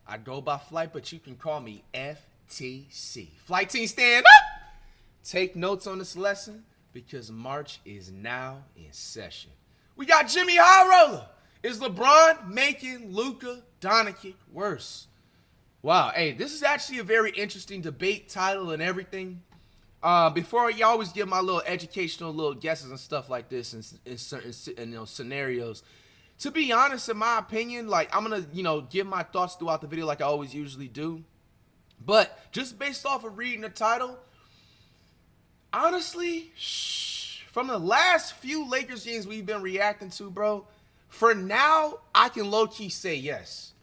I go by Flight, but you can call me FTC. Flight team, stand up! Take notes on this lesson because March is now in session. We got Jimmy High Roller. Is LeBron making Luka Doncic worse? Wow, hey, this is actually a very interesting debate title and everything. Before you always give my little educational little guesses and stuff like this in certain scenarios. To be honest, in my opinion, like I'm gonna give my thoughts throughout the video like I always usually do. But just based off of reading the title, honestly, from the last few Lakers games we've been reacting to, bro, for now, I can low-key say yes.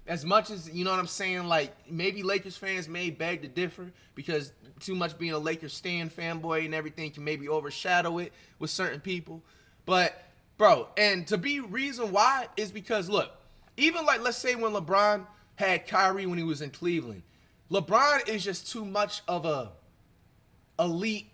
As much as, you know what I'm saying, like, maybe Lakers fans may beg to differ because too much being a Lakers stan fanboy and everything can maybe overshadow it with certain people. But, bro, and to be reason why is because, look, even like, let's say when LeBron had Kyrie when he was in Cleveland, LeBron is just too much of a elite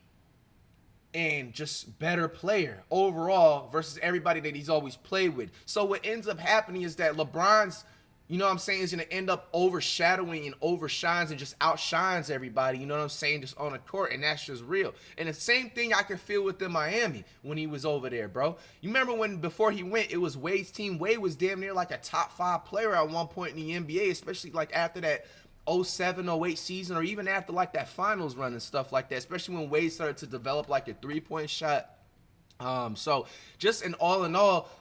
and just better player overall versus everybody that he's always played with. So what ends up happening is that LeBron's, you know what I'm saying, is going to end up overshadowing and overshines and just outshines everybody, you know what I'm saying, just on the court, and that's just real. And the same thing I can feel within Miami when he was over there, bro. You remember when before he went, it was Wade's team. Wade was damn near like a top 5 player at one point in the NBA, especially like after that 07, 08 season, or even after like that finals run and stuff like that, especially when Wade started to develop like a 3-point shot. So just in all,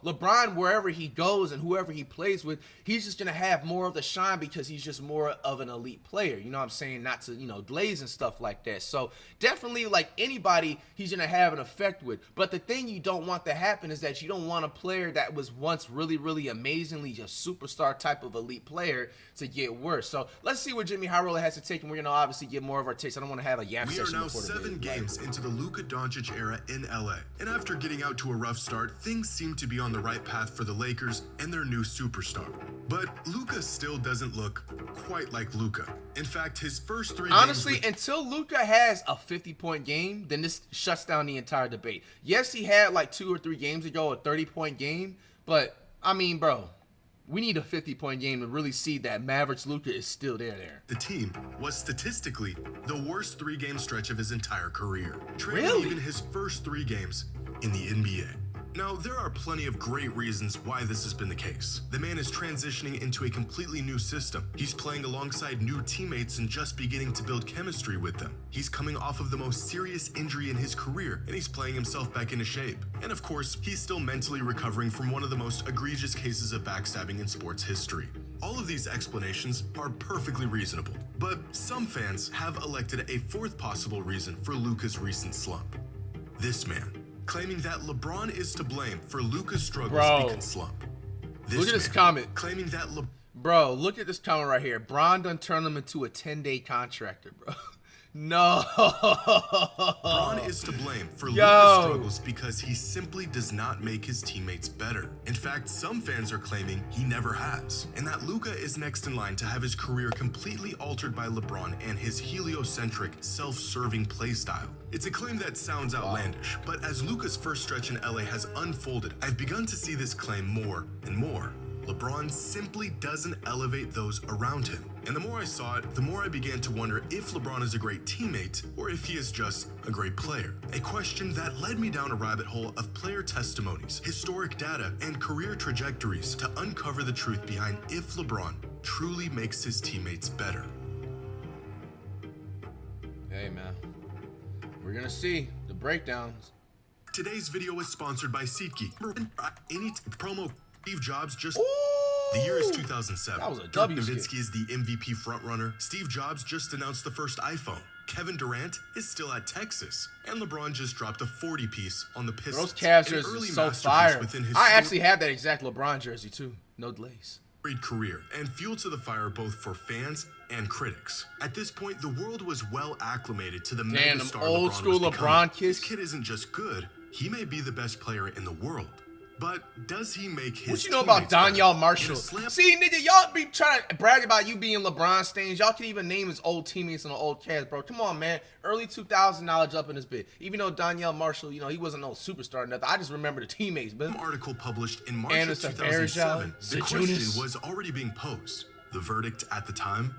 LeBron, wherever he goes and whoever he plays with, he's just going to have more of the shine because he's just more of an elite player. You know what I'm saying? Not to, glaze and stuff like that. So definitely, like anybody, he's going to have an effect with. But the thing you don't want to happen is that you don't want a player that was once really, really amazingly a superstar type of elite player to get worse. So let's see what Jimmy High Roller has to take, and we're going to obviously get more of our takes. I don't want to have a yam session. We are now 7 games into the Luka Doncic era in LA. And after getting out to a rough start, things seem to be on the right path for the Lakers and their new superstar. But Luka still doesn't look quite like Luka. In fact, his first 3 honestly, games until Luka has a 50-point game, then this shuts down the entire debate. Yes, he had like 2 or 3 games ago a 30-point game, but I mean, bro, we need a 50-point game to really see that Mavericks Luka is still there. The team was statistically the worst 3-game stretch of his entire career, trailing Really? even his first 3 games in the NBA. Now, there are plenty of great reasons why this has been the case. The man is transitioning into a completely new system. He's playing alongside new teammates and just beginning to build chemistry with them. He's coming off of the most serious injury in his career, and he's playing himself back into shape. And of course, he's still mentally recovering from one of the most egregious cases of backstabbing in sports history. All of these explanations are perfectly reasonable, but some fans have elected a 4th possible reason for Luka's recent slump. This man, claiming that LeBron is to blame for Luka's struggles speaking slump. Look at this comment. Claiming that Bro, look at this comment right here. Bron done turned him into a 10-day contractor, bro. No. LeBron is to blame for Luka's struggles because he simply does not make his teammates better. In fact, some fans are claiming he never has, and that Luka is next in line to have his career completely altered by LeBron and his heliocentric, self-serving playstyle. It's a claim that sounds outlandish, but as Luka's first stretch in LA has unfolded, I've begun to see this claim more and more. LeBron simply doesn't elevate those around him. And the more I saw it, the more I began to wonder if LeBron is a great teammate or if he is just a great player. A question that led me down a rabbit hole of player testimonies, historic data, and career trajectories to uncover the truth behind if LeBron truly makes his teammates better. Hey, man. We're going to see the breakdowns. Today's video is sponsored by SeatGeek. Any promo Steve Jobs just... Ooh, The year is 2007. That was a Dirk W Nowitzki is the MVP frontrunner. Steve Jobs just announced the first iPhone. Kevin Durant is still at Texas. And LeBron just dropped a 40-piece on the Pistons. Those Cavs jerseys are so fire. I actually have that exact LeBron jersey, too. No delays. Great career and fuel to the fire both for fans and critics. At this point, the world was well acclimated to the megastar old LeBron school was becoming. LeBron kiss. This kid isn't just good, he may be the best player in the world. But does he make his What you know about Donyell Marshall? See, nigga, y'all be trying to brag about you being LeBron stains. Y'all can even name his old teammates on the old Cavs, bro. Come on, man. Early 2000 knowledge up in this bit. Even though Donyell Marshall, he wasn't no superstar or nothing. I just remember the teammates, man. An article published in March Anderson, of 2007, the Sejunis. question was already being posed. The verdict at the time?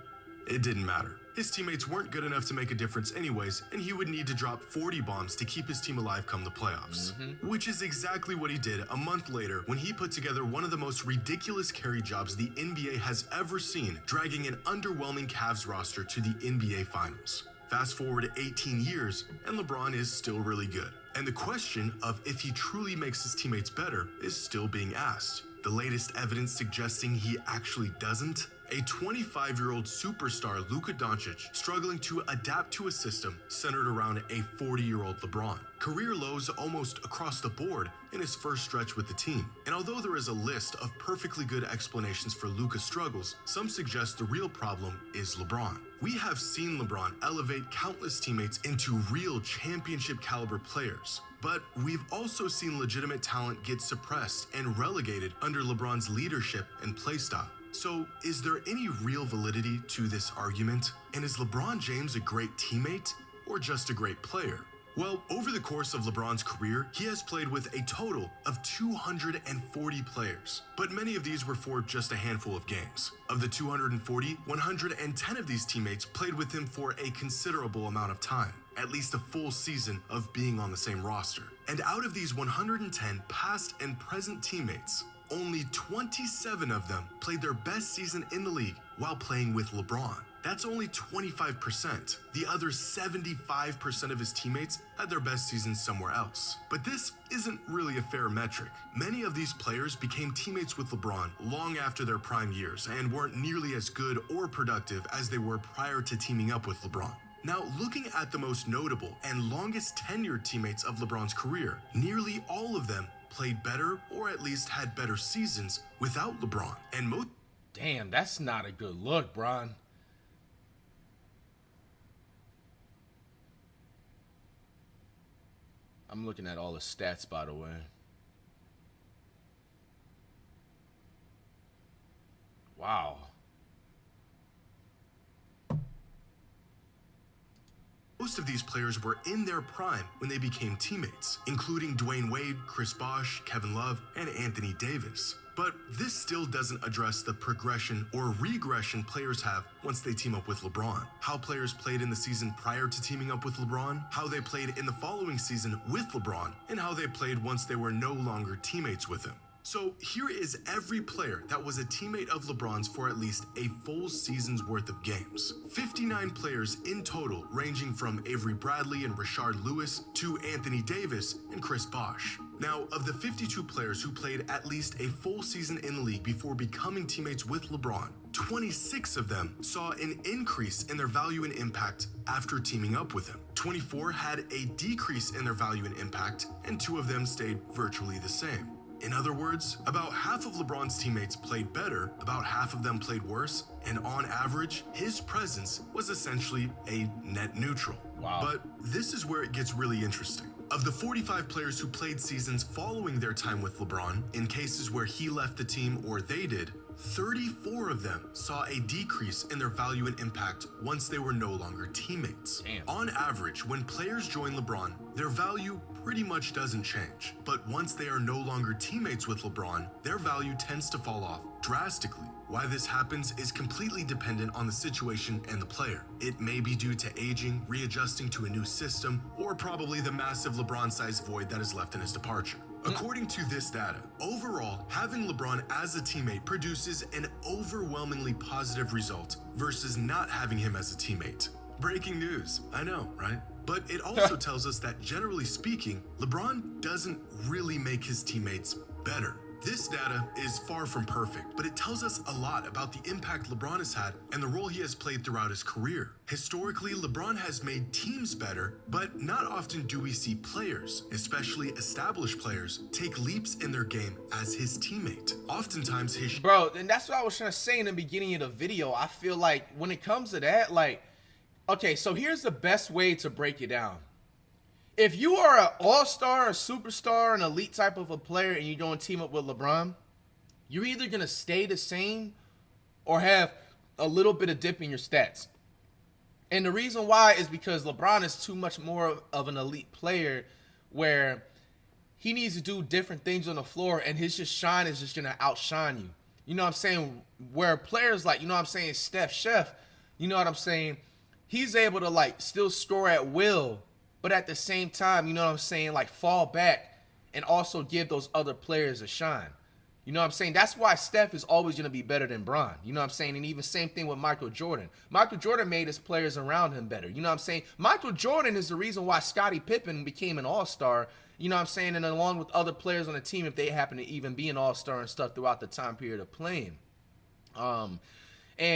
It didn't matter. His teammates weren't good enough to make a difference anyways, and he would need to drop 40 bombs to keep his team alive come the playoffs. Which is exactly what he did a month later when he put together one of the most ridiculous carry jobs the NBA has ever seen, dragging an underwhelming Cavs roster to the NBA Finals. Fast forward 18 years, and LeBron is still really good. And the question of if he truly makes his teammates better is still being asked. The latest evidence suggesting he actually doesn't? A 25-year-old superstar Luka Doncic struggling to adapt to a system centered around a 40-year-old LeBron. Career lows almost across the board in his first stretch with the team. And although there is a list of perfectly good explanations for Luka's struggles, some suggest the real problem is LeBron. We have seen LeBron elevate countless teammates into real championship caliber players. But we've also seen legitimate talent get suppressed and relegated under LeBron's leadership and playstyle. So, is there any real validity to this argument? And is LeBron James a great teammate or just a great player? Well, over the course of LeBron's career, he has played with a total of 240 players, but many of these were for just a handful of games. Of the 240, 110 of these teammates played with him for a considerable amount of time, at least a full season of being on the same roster. And out of these 110 past and present teammates, only 27 of them played their best season in the league while playing with LeBron. That's only 25%. The other 75% of his teammates had their best season somewhere else. But this isn't really a fair metric. Many of these players became teammates with LeBron long after their prime years and weren't nearly as good or productive as they were prior to teaming up with LeBron. Now, looking at the most notable and longest tenured teammates of LeBron's career, nearly all of them played better or at least had better seasons without LeBron. And Damn, that's not a good look, Bron. I'm looking at all the stats, by the way. Wow. Most of these players were in their prime when they became teammates, including Dwayne Wade, Chris Bosh, Kevin Love, and Anthony Davis. But this still doesn't address the progression or regression players have once they team up with LeBron. How players played in the season prior to teaming up with LeBron, how they played in the following season with LeBron, and how they played once they were no longer teammates with him. So here is every player that was a teammate of LeBron's for at least a full season's worth of games. 59 players in total, ranging from Avery Bradley and Rashard Lewis to Anthony Davis and Chris Bosh. Now, of the 52 players who played at least a full season in the league before becoming teammates with LeBron, 26 of them saw an increase in their value and impact after teaming up with him. 24 had a decrease in their value and impact, and 2 of them stayed virtually the same. In other words, about half of LeBron's teammates played better, about half of them played worse, and on average, his presence was essentially a net neutral. Wow. But this is where it gets really interesting. Of the 45 players who played seasons following their time with LeBron, in cases where he left the team or they did, 34 of them saw a decrease in their value and impact once they were no longer teammates. Damn. On average, when players join LeBron, their value pretty much doesn't change. But once they are no longer teammates with LeBron, their value tends to fall off drastically. Why this happens is completely dependent on the situation and the player. It may be due to aging, readjusting to a new system, or probably the massive LeBron-sized void that is left in his departure. According to this data, overall, having LeBron as a teammate produces an overwhelmingly positive result versus not having him as a teammate. Breaking news, I know, right? But it also tells us that generally speaking, LeBron doesn't really make his teammates better. This data is far from perfect, but it tells us a lot about the impact LeBron has had and the role he has played throughout his career. Historically, LeBron has made teams better, but not often do we see players, especially established players, take leaps in their game as his teammate. Oftentimes his... Bro, and that's what I was trying to say in the beginning of the video. I feel like when it comes to that, like, okay, so here's the best way to break it down. If you are an all-star, a superstar, an elite type of a player, and you're going to team up with LeBron, you're either going to stay the same or have a little bit of dip in your stats. And the reason why is because LeBron is too much more of an elite player where he needs to do different things on the floor, and his just shine is just going to outshine you. You know what I'm saying? Where players like, you know what I'm saying, Steph Chef, you know what I'm saying, he's able to like still score at will, but at the same time, you know what I'm saying, like fall back and also give those other players a shine. You know what I'm saying? That's why Steph is always going to be better than Bron. You know what I'm saying? And even same thing with Michael Jordan. Michael Jordan made his players around him better. You know what I'm saying? Michael Jordan is the reason why Scottie Pippen became an all-star. You know what I'm saying? And along with other players on the team, if they happen to even be an all-star and stuff throughout the time period of playing. And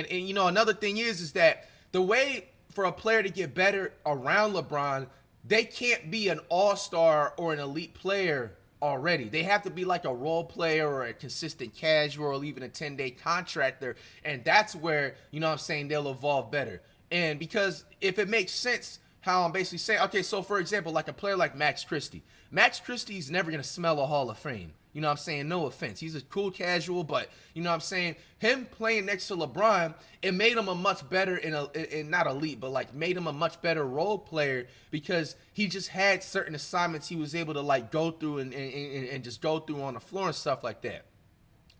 you know, another thing is that the way for a player to get better around LeBron, they can't be an all-star or an elite player already. They have to be like a role player or a consistent casual or even a 10-day contractor. And that's where, you know what I'm saying, they'll evolve better. And because if it makes sense how I'm basically saying, okay, so for example, like a player like Max Christie. Max Christie's never going to smell a Hall of Fame. You know what I'm saying? No offense. He's a cool casual, but you know what I'm saying? Him playing next to LeBron, it made him a much better, in not elite, but like made him a much better role player because he just had certain assignments he was able to like go through and just go through on the floor and stuff like that.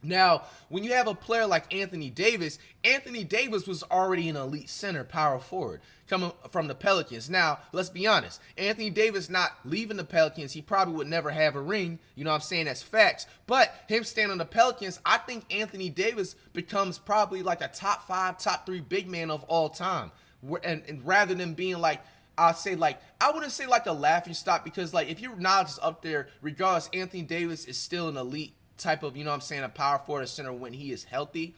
Now, when you have a player like Anthony Davis was already an elite center, power forward, coming from the Pelicans. Now, let's be honest. Anthony Davis not leaving the Pelicans, he probably would never have a ring. You know what I'm saying? That's facts. But him staying on the Pelicans, I think Anthony Davis becomes probably like a top 5, top 3 big man of all time. And rather than being like, I wouldn't say like a laughing stock because like if your knowledge is up there, regardless, Anthony Davis is still an elite type of, you know what I'm saying, a power forward center when he is healthy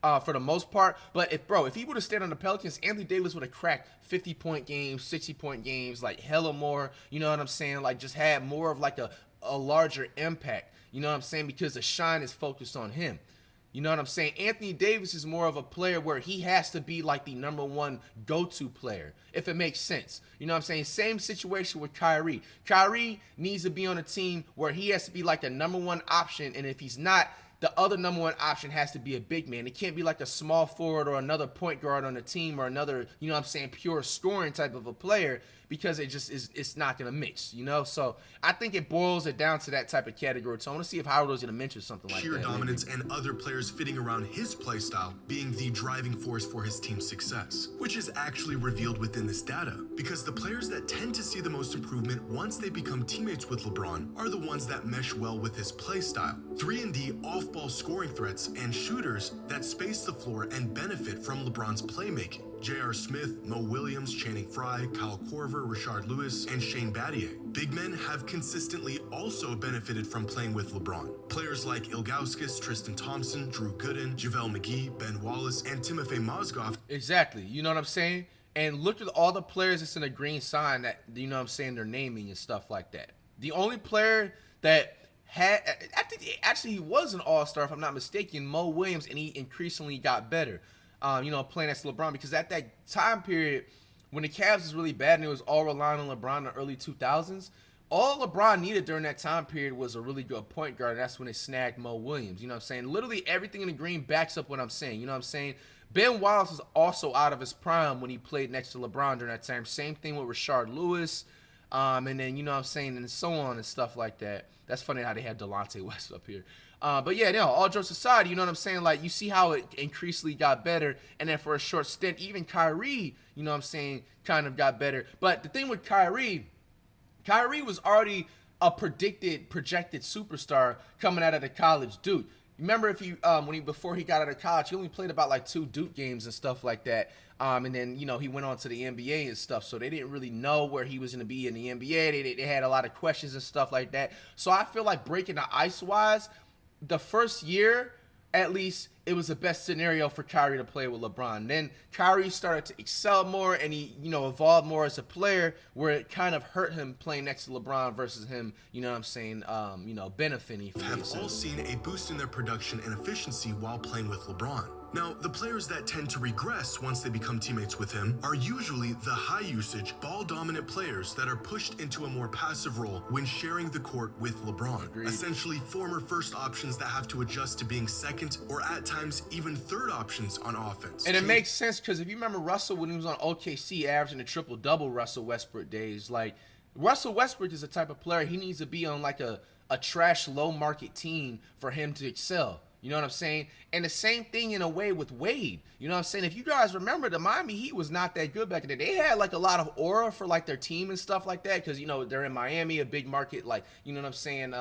for the most part. But if he would have stayed on the Pelicans, Anthony Davis would have cracked 50-point games, 60-point games, like hella more, you know what I'm saying, like just had more of like a larger impact, you know what I'm saying, because the shine is focused on him. You know what I'm saying? Anthony Davis is more of a player where he has to be like the number one go-to player, if it makes sense. You know what I'm saying? Same situation with Kyrie. Kyrie needs to be on a team where he has to be like a number one option, and if he's not, the other number one option has to be a big man. It can't be like a small forward or another point guard on the team or another, you know what I'm saying, pure scoring type of a player, because it's not going to mix, you know? So I think it boils it down to that type of category. So I want to see if Howard was going to mention something like Sheer that. dominance and other players fitting around his playstyle being the driving force for his team's success, which is actually revealed within this data, because the players that tend to see the most improvement once they become teammates with LeBron are the ones that mesh well with his playstyle. 3-and-D off-ball scoring threats and shooters that space the floor and benefit from LeBron's playmaking. J.R. Smith, Mo Williams, Channing Frye, Kyle Korver, Rashard Lewis, and Shane Battier. Big men have consistently also benefited from playing with LeBron. Players like Ilgauskas, Tristan Thompson, Drew Gooden, JaVale McGee, Ben Wallace, and Timofey Mozgov. Exactly. You know what I'm saying? And look at all the players that's in a green sign that, you know what I'm saying, they're naming and stuff like that. The only player that had, I think actually he was an all-star if I'm not mistaken, Mo Williams, and he increasingly got better. You know, playing next to LeBron, because at that time period when the Cavs was really bad and it was all relying on LeBron in the early 2000s, all LeBron needed during that time period was a really good point guard, and that's when they snagged Mo Williams. You know what I'm saying? Literally everything in the green backs up what I'm saying. You know what I'm saying? Ben Wallace was also out of his prime when he played next to LeBron during that time. Same thing with Rashard Lewis, and then, you know what I'm saying, and so on and stuff like that. That's funny how they had Delonte West up here. But yeah, no, all jokes aside, you know what I'm saying? Like, you see how it increasingly got better, and then for a short stint, even Kyrie, you know what I'm saying, kind of got better. But the thing with Kyrie was already a projected superstar coming out of the college Duke. Remember, if before he got out of college, he only played about like 2 Duke games and stuff like that. And then, you know, he went on to the NBA and stuff, so they didn't really know where he was going to be in the NBA. They had a lot of questions and stuff like that. So I feel like breaking the ice wise, the first year, at least, it was the best scenario for Kyrie to play with LeBron. Then Kyrie started to excel more, and he, you know, evolved more as a player, where it kind of hurt him playing next to LeBron versus him, you know what I'm saying, you know, benefiting from have all seen a boost in their production and efficiency while playing with LeBron. Now, the players that tend to regress once they become teammates with him are usually the high-usage, ball-dominant players that are pushed into a more passive role when sharing the court with LeBron. Agreed. Essentially, former first options that have to adjust to being second or at times even third options on offense. And it makes sense, because if you remember Russell when he was on OKC averaging a triple-double Russell Westbrook days, like, Russell Westbrook is the type of player, he needs to be on like a trash low-market team for him to excel. You know what I'm saying? And the same thing in a way with Wade. You know what I'm saying? If you guys remember, the Miami Heat was not that good back in the day. They had like a lot of aura for like their team and stuff like that because, you know, they're in Miami, a big market, like, you know what I'm saying,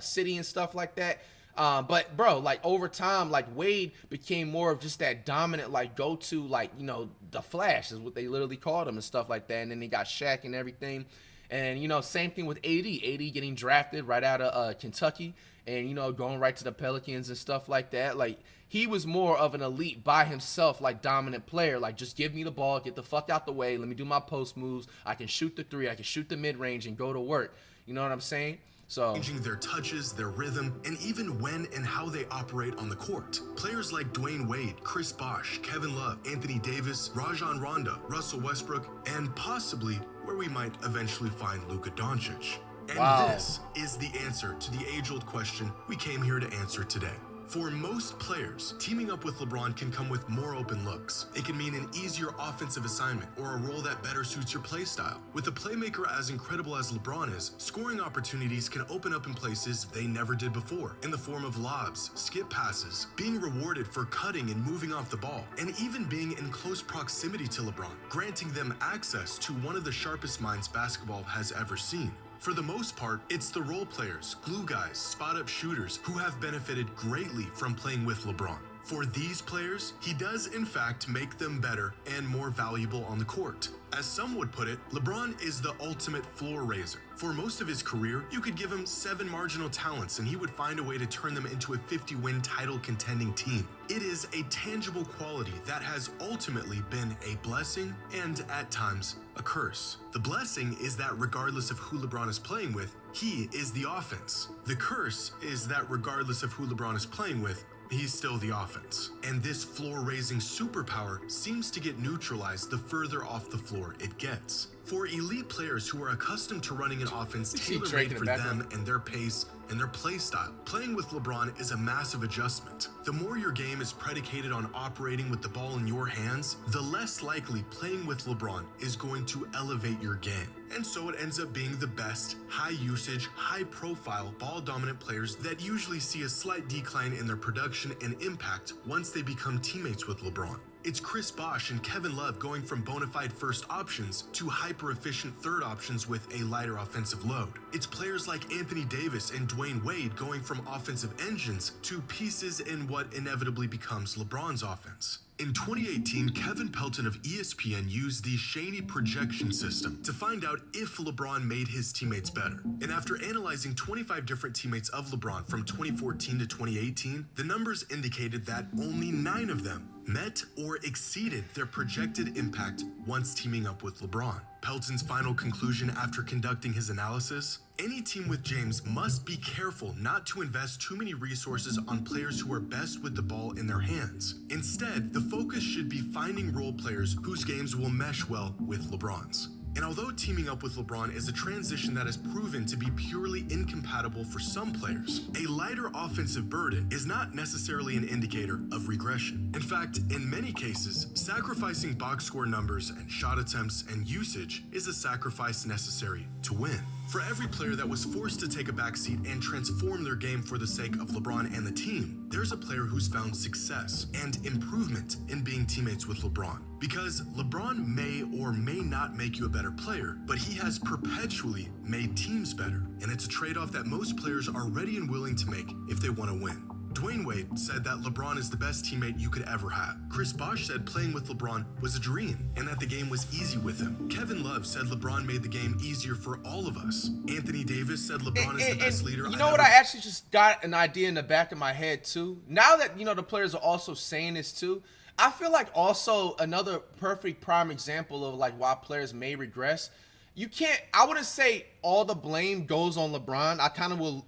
city and stuff like that. But bro, like over time, like Wade became more of just that dominant, like go-to, like, you know, the Flash is what they literally called him and stuff like that. And then they got Shaq and everything. And, you know, same thing with AD. AD getting drafted right out of Kentucky and, you know, going right to the Pelicans and stuff like that. Like, he was more of an elite by himself, like, dominant player. Like, just give me the ball, get the fuck out the way, let me do my post moves. I can shoot the three, I can shoot the mid-range and go to work. You know what I'm saying? So, changing their touches, their rhythm, and even when and how they operate on the court. Players like Dwayne Wade, Chris Bosh, Kevin Love, Anthony Davis, Rajon Rondo, Russell Westbrook, and possibly where we might eventually find Luka Doncic. And this is the answer to the age-old question we came here to answer today. For most players, teaming up with LeBron can come with more open looks. It can mean an easier offensive assignment or a role that better suits your play style. With a playmaker as incredible as LeBron is, scoring opportunities can open up in places they never did before, in the form of lobs, skip passes, being rewarded for cutting and moving off the ball, and even being in close proximity to LeBron, granting them access to one of the sharpest minds basketball has ever seen. For the most part, it's the role players, glue guys, spot-up shooters who have benefited greatly from playing with LeBron. For these players, he does in fact make them better and more valuable on the court. As some would put it, LeBron is the ultimate floor raiser. For most of his career, you could give him 7 marginal talents and he would find a way to turn them into a 50-win title contending team. It is a tangible quality that has ultimately been a blessing and, at times, a curse. The blessing is that regardless of who LeBron is playing with, he is the offense. The curse is that regardless of who LeBron is playing with, he's still the offense. And this floor-raising superpower seems to get neutralized the further off the floor it gets. For elite players who are accustomed to running an offense tailor-made for them and their pace and their play style, playing with LeBron is a massive adjustment. The more your game is predicated on operating with the ball in your hands, the less likely playing with LeBron is going to elevate your game. And so it ends up being the best, high-usage, high-profile, ball-dominant players that usually see a slight decline in their production and impact once they become teammates with LeBron. It's Chris Bosh and Kevin Love going from bona fide first options to hyper-efficient third options with a lighter offensive load. It's players like Anthony Davis and Dwayne Wade going from offensive engines to pieces in what inevitably becomes LeBron's offense. In 2018, Kevin Pelton of ESPN used the Shaney projection system to find out if LeBron made his teammates better. And after analyzing 25 different teammates of LeBron from 2014 to 2018, the numbers indicated that only 9 of them met or exceeded their projected impact once teaming up with LeBron. Pelton's final conclusion after conducting his analysis: any team with James must be careful not to invest too many resources on players who are best with the ball in their hands. Instead, the focus should be finding role players whose games will mesh well with LeBron's. And although teaming up with LeBron is a transition that has proven to be purely incompatible for some players, a lighter offensive burden is not necessarily an indicator of regression. In fact, in many cases, sacrificing box score numbers and shot attempts and usage is a sacrifice necessary to win. For every player that was forced to take a backseat and transform their game for the sake of LeBron and the team, there's a player who's found success and improvement in being teammates with LeBron. Because LeBron may or may not make you a better player, but he has perpetually made teams better. And it's a trade-off that most players are ready and willing to make if they want to win. Dwayne Wade said that LeBron is the best teammate you could ever have. Chris Bosh said playing with LeBron was a dream and that the game was easy with him. Kevin Love said LeBron made the game easier for all of us. Anthony Davis said LeBron is the best leader. You know what? I actually just got an idea in the back of my head too. Now that, you know, the players are also saying this too, I feel like also another perfect prime example of like why players may regress. I wouldn't say all the blame goes on LeBron. I kind of will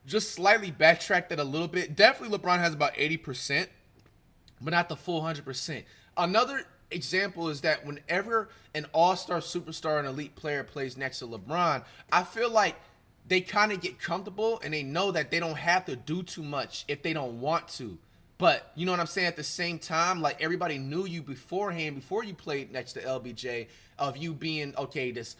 just slightly backtrack that a little bit. Definitely LeBron has about 80%, but not the full 100%. Another example is that whenever an all-star superstar and elite player plays next to LeBron, I feel like they kind of get comfortable and they know that they don't have to do too much if they don't want to. But you know what I'm saying? At the same time, like everybody knew you beforehand, before you played next to LBJ, of you being, okay, this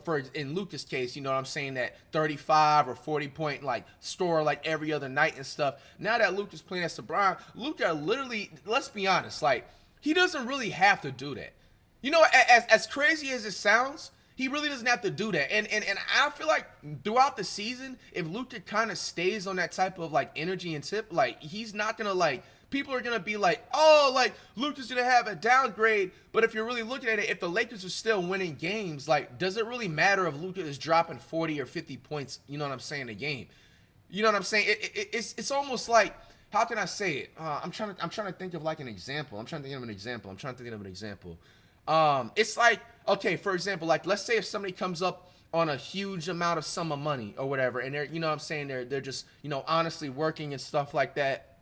for in Luka's case, you know what I'm saying, that 35 or 40 point like score like every other night and stuff. Now that Luka's playing as LeBron, Luka literally, let's be honest, like he doesn't really have to do that. You know, as crazy as it sounds, he really doesn't have to do that. And I feel like throughout the season, if Luka kind of stays on that type of like energy and tip, like he's not gonna like, people are gonna be like, oh, like Luka's gonna have a downgrade. But if you're really looking at it, if the Lakers are still winning games, like does it really matter if Luka is dropping 40 or 50 points? You know what I'm saying? A game. You know what I'm saying? It's almost like, how can I say it? I'm trying to think of like an example. I'm trying to think of an example. It's like, okay, for example, like let's say if somebody comes up on a huge amount of sum of money or whatever, and they're, you know what I'm saying, they're just, you know, honestly working and stuff like that.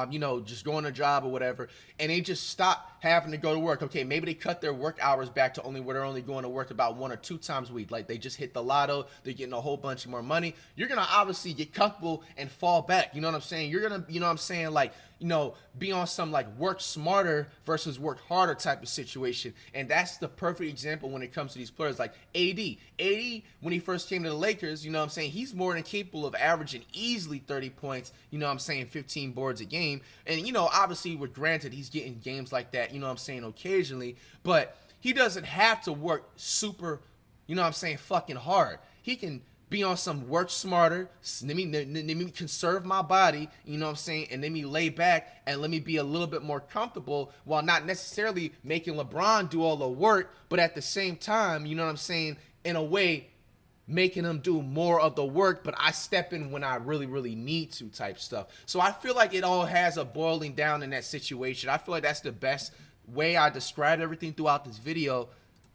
You know, just going to a job or whatever, and they just stop having to go to work. Okay, maybe they cut their work hours back to only where they're only going to work about 1 or 2 times a week. Like they just hit the lotto, they're getting a whole bunch more money. You're gonna obviously get comfortable and fall back. You know what I'm saying? You're gonna, you know what I'm saying, like, you know, be on some like work smarter versus work harder type of situation. And that's the perfect example when it comes to these players like AD. When he first came to the Lakers, you know what I'm saying, he's more than capable of averaging easily 30 points, you know what I'm saying, 15 boards a game. And, you know, obviously, we're granted he's getting games like that, you know what I'm saying, occasionally. But he doesn't have to work super, you know what I'm saying, fucking hard. He can be on some work smarter, let me conserve my body, you know what I'm saying, and let me lay back and let me be a little bit more comfortable while not necessarily making LeBron do all the work, but at the same time, you know what I'm saying, in a way, making him do more of the work, but I step in when I really, really need to type stuff. So I feel like it all has a boiling down in that situation. I feel like that's the best way I described everything throughout this video.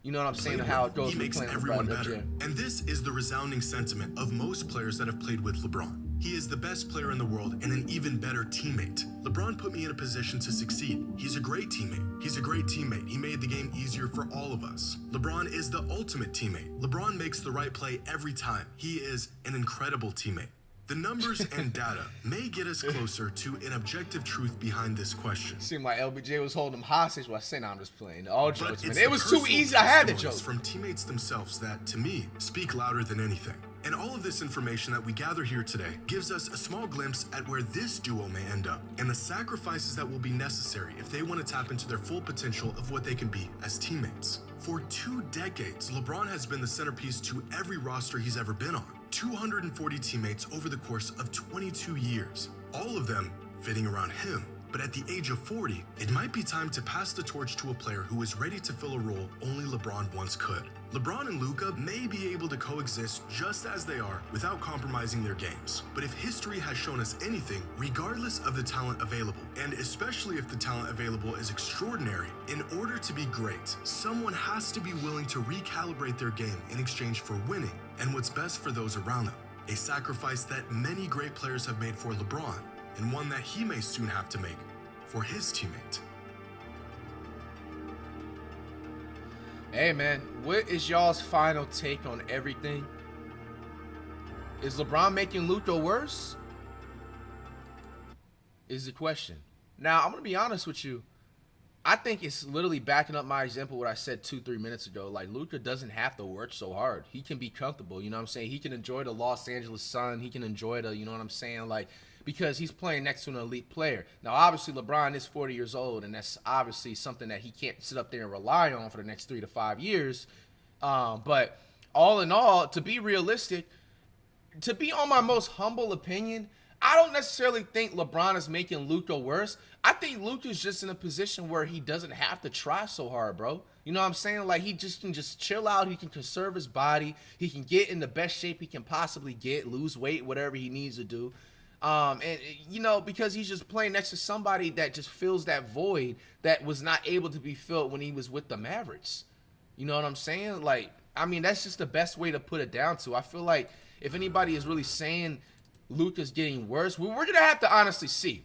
You know what I'm saying, how it goes. He makes everyone better. And this is the resounding sentiment of most players that have played with LeBron. He is the best player in the world and an even better teammate. LeBron put me in a position to succeed. He's a great teammate. He made the game easier for all of us. LeBron is the ultimate teammate. LeBron makes the right play every time. He is an incredible teammate. The numbers and data may get us closer to an objective truth behind this question. Seemed like LBJ was holding him hostage while saying, I'm just playing. All jokes, man. It was too easy. I had to joke. From teammates themselves that, to me, speak louder than anything. And all of this information that we gather here today gives us a small glimpse at where this duo may end up and the sacrifices that will be necessary if they want to tap into their full potential of what they can be as teammates. For 2 decades, LeBron has been the centerpiece to every roster he's ever been on. 240 teammates over the course of 22 years, all of them fitting around him. But at the age of 40, it might be time to pass the torch to a player who is ready to fill a role only LeBron once could. LeBron and Luka may be able to coexist just as they are without compromising their games. But if history has shown us anything, regardless of the talent available, and especially if the talent available is extraordinary, in order to be great, someone has to be willing to recalibrate their game in exchange for winning and what's best for those around them. A sacrifice that many great players have made for LeBron, and one that he may soon have to make for his teammate. Hey man, what is y'all's final take on everything? Is LeBron making Luka worse? Is the question. Now, I'm going to be honest with you. I think it's literally backing up my example, what I said 2-3 minutes ago. Like, Luka doesn't have to work so hard. He can be comfortable, you know what I'm saying? He can enjoy the Los Angeles sun. He can enjoy the, you know what I'm saying? Like, because he's playing next to an elite player. Now, obviously, LeBron is 40 years old, and that's obviously something that he can't sit up there and rely on for the next 3 to 5 years. But all in all, to be realistic, to be on my most humble opinion, I don't necessarily think LeBron is making Luka worse. I think Luka's just in a position where he doesn't have to try so hard, bro. You know what I'm saying? Like, he just can just chill out. He can conserve his body. He can get in the best shape he can possibly get, lose weight, whatever he needs to do. And, you know, because he's just playing next to somebody that just fills that void that was not able to be filled when he was with the Mavericks. You know what I'm saying? Like, I mean, that's just the best way to put it down to. I feel like if anybody is really saying Luka's getting worse, we're going to have to honestly see.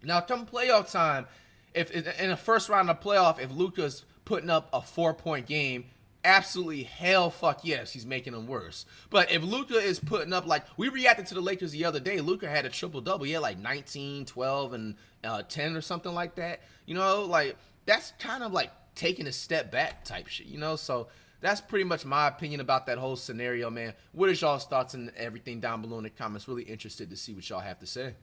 Now, come playoff time, if in the first round of playoff, if Luka's putting up a 4-point game, absolutely hell fuck yes, he's making them worse. But if Luka is putting up, like, we reacted to the Lakers the other day, Luka had a triple-double. He had like 19, 12, and 10 or something like that. You know, like, that's kind of like taking a step back type shit, you know? So that's pretty much my opinion about that whole scenario, man. What is y'all's thoughts and everything down below in the comments? Really interested to see what y'all have to say.